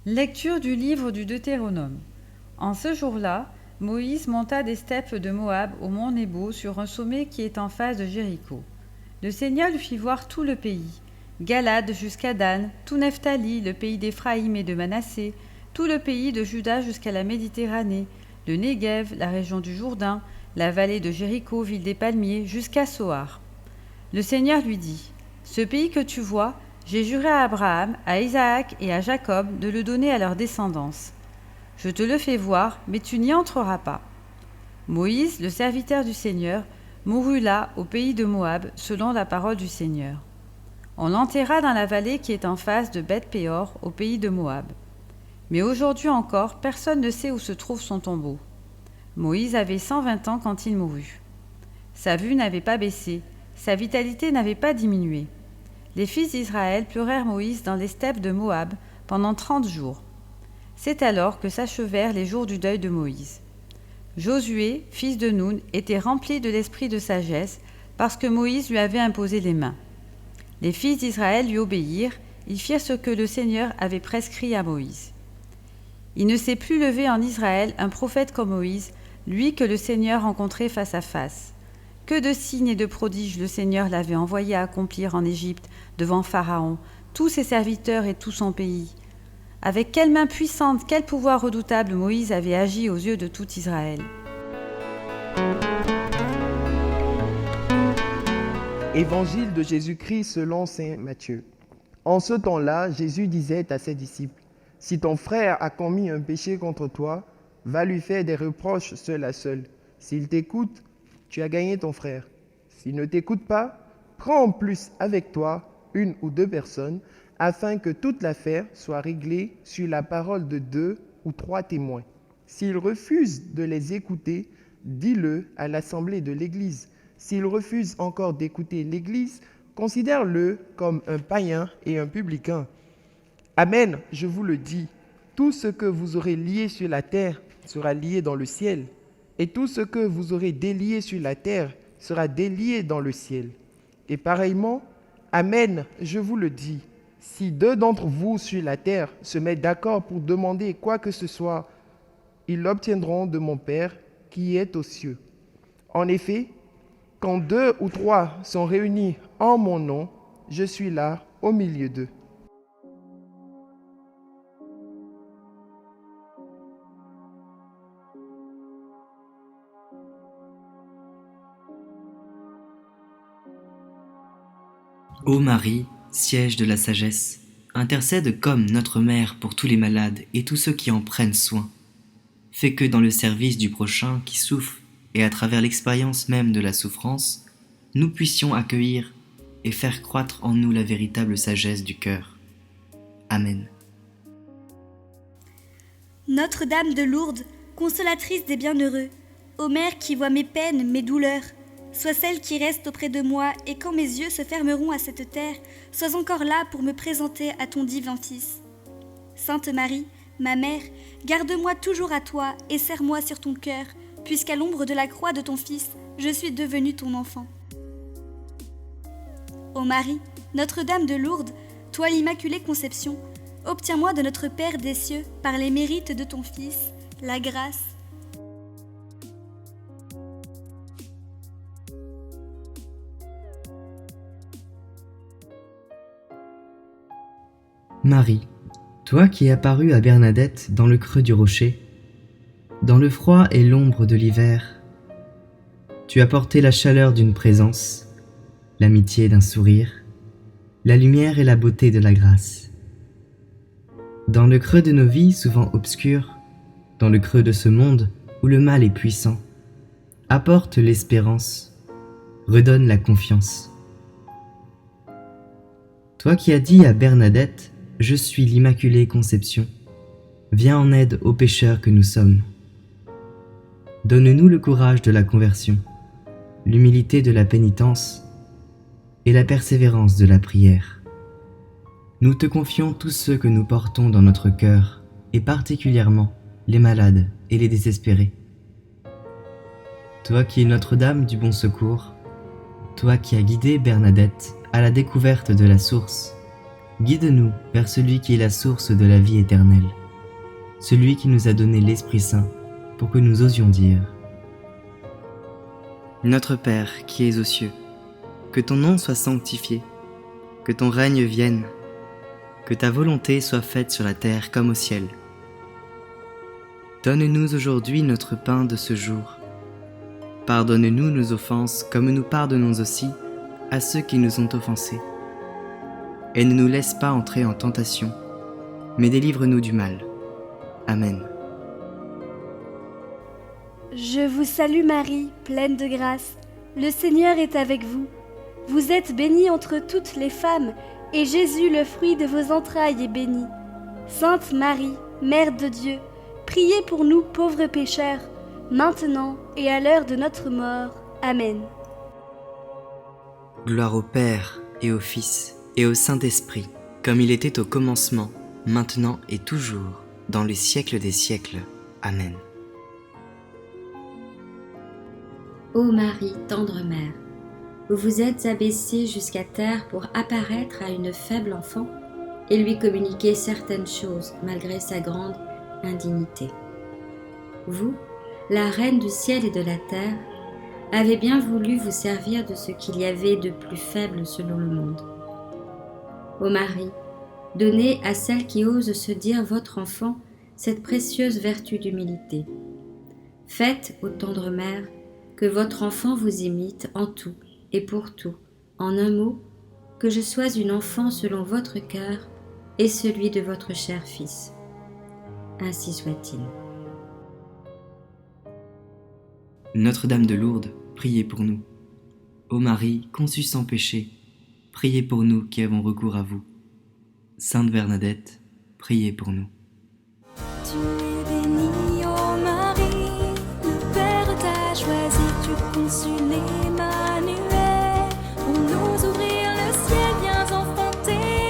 Lecture du livre du Deutéronome. En ce jour-là, Moïse monta des steppes de Moab au mont Nebo sur un sommet qui est en face de Jéricho. Le Seigneur lui fit voir tout le pays, Galad jusqu'à Dan, tout Nephtali, le pays d'Éphraïm et de Manassé, tout le pays de Juda jusqu'à la Méditerranée, le Néguev, la région du Jourdain, la vallée de Jéricho, ville des palmiers, jusqu'à Soar. Le Seigneur lui dit, « Ce pays que tu vois, j'ai juré à Abraham, à Isaac et à Jacob de le donner à leur descendance. Je te le fais voir, mais tu n'y entreras pas. » Moïse, le serviteur du Seigneur, mourut là, au pays de Moab, selon la parole du Seigneur. On l'enterra dans la vallée qui est en face de Beth-Péor, au pays de Moab. Mais aujourd'hui encore, personne ne sait où se trouve son tombeau. Moïse avait 120 ans quand il mourut. Sa vue n'avait pas baissé, sa vitalité n'avait pas diminué. Les fils d'Israël pleurèrent Moïse dans les steppes de Moab pendant 30 jours. C'est alors que s'achevèrent les jours du deuil de Moïse. Josué, fils de Nun, était rempli de l'esprit de sagesse parce que Moïse lui avait imposé les mains. Les fils d'Israël lui obéirent, ils firent ce que le Seigneur avait prescrit à Moïse. Il ne s'est plus levé en Israël un prophète comme Moïse, lui que le Seigneur rencontrait face à face. Que de signes et de prodiges le Seigneur l'avait envoyé à accomplir en Égypte, devant Pharaon, tous ses serviteurs et tout son pays. Avec quelle main puissante, quel pouvoir redoutable Moïse avait agi aux yeux de tout Israël. Évangile de Jésus-Christ selon saint Matthieu. En ce temps-là, Jésus disait à ses disciples, « Si ton frère a commis un péché contre toi, va lui faire des reproches seul à seul. S'il t'écoute, tu as gagné ton frère. S'il ne t'écoute pas, prends en plus avec toi 1 ou 2 personnes, afin que toute l'affaire soit réglée sur la parole de 2 ou 3 témoins. S'il refuse de les écouter, dis-le à l'assemblée de l'Église. S'il refuse encore d'écouter l'Église, considère-le comme un païen et un publicain. Amen, je vous le dis, tout ce que vous aurez lié sur la terre sera lié dans le ciel, et tout ce que vous aurez délié sur la terre sera délié dans le ciel. Et pareillement, Amen, je vous le dis, si 2 d'entre vous sur la terre se mettent d'accord pour demander quoi que ce soit, ils l'obtiendront de mon Père qui est aux cieux. En effet, quand 2 ou 3 sont réunis en mon nom, je suis là au milieu d'eux. Ô Marie, siège de la sagesse, intercède comme notre mère pour tous les malades et tous ceux qui en prennent soin. Fais que dans le service du prochain qui souffre et à travers l'expérience même de la souffrance, nous puissions accueillir et faire croître en nous la véritable sagesse du cœur. Amen. Notre-Dame de Lourdes, consolatrice des bienheureux, ô Mère qui voit mes peines, mes douleurs, sois celle qui reste auprès de moi, et quand mes yeux se fermeront à cette terre, sois encore là pour me présenter à ton divin Fils. Sainte Marie, ma mère, garde-moi toujours à toi et serre-moi sur ton cœur, puisqu'à l'ombre de la croix de ton Fils, je suis devenue ton enfant. Ô Marie, Notre-Dame de Lourdes, toi l'Immaculée Conception, obtiens-moi de notre Père des cieux, par les mérites de ton Fils, la grâce. Marie, toi qui es apparue à Bernadette dans le creux du rocher, dans le froid et l'ombre de l'hiver, tu as porté la chaleur d'une présence, l'amitié d'un sourire, la lumière et la beauté de la grâce. Dans le creux de nos vies souvent obscures, dans le creux de ce monde où le mal est puissant, apporte l'espérance, redonne la confiance. Toi qui as dit à Bernadette, « Je suis l'Immaculée Conception », viens en aide aux pécheurs que nous sommes. Donne-nous le courage de la conversion, l'humilité de la pénitence et la persévérance de la prière. Nous te confions tous ceux que nous portons dans notre cœur, et particulièrement les malades et les désespérés. Toi qui es Notre-Dame du Bon Secours, toi qui as guidé Bernadette à la découverte de la source, Guide-nous vers celui qui est la source de la vie éternelle, celui qui nous a donné l'Esprit Saint pour que nous osions dire : Notre Père qui es aux cieux, que ton nom soit sanctifié, que ton règne vienne, que ta volonté soit faite sur la terre comme au ciel. Donne-nous aujourd'hui notre pain de ce jour. Pardonne-nous nos offenses comme nous pardonnons aussi à ceux qui nous ont offensés. Et ne nous laisse pas entrer en tentation, mais délivre-nous du mal. Amen. Je vous salue Marie, pleine de grâce. Le Seigneur est avec vous. Vous êtes bénie entre toutes les femmes, et Jésus, le fruit de vos entrailles, est béni. Sainte Marie, Mère de Dieu, priez pour nous pauvres pécheurs, maintenant et à l'heure de notre mort. Amen. Gloire au Père et au Fils et au Saint-Esprit, comme il était au commencement, maintenant et toujours, dans les siècles des siècles. Amen. Ô Marie, tendre mère, vous vous êtes abaissée jusqu'à terre pour apparaître à une faible enfant et lui communiquer certaines choses malgré sa grande indignité. Vous, la reine du ciel et de la terre, avez bien voulu vous servir de ce qu'il y avait de plus faible selon le monde. Ô Marie, donnez à celle qui ose se dire votre enfant cette précieuse vertu d'humilité. Faites, ô tendre mère, que votre enfant vous imite en tout et pour tout, en un mot, que je sois une enfant selon votre cœur et celui de votre cher Fils. Ainsi soit-il. Notre-Dame de Lourdes, priez pour nous. Ô Marie, conçue sans péché, priez pour nous qui avons recours à vous. Sainte Bernadette, priez pour nous. Tu es bénie, ô Marie, le Père t'a choisi, tu conçus l'Emmanuel.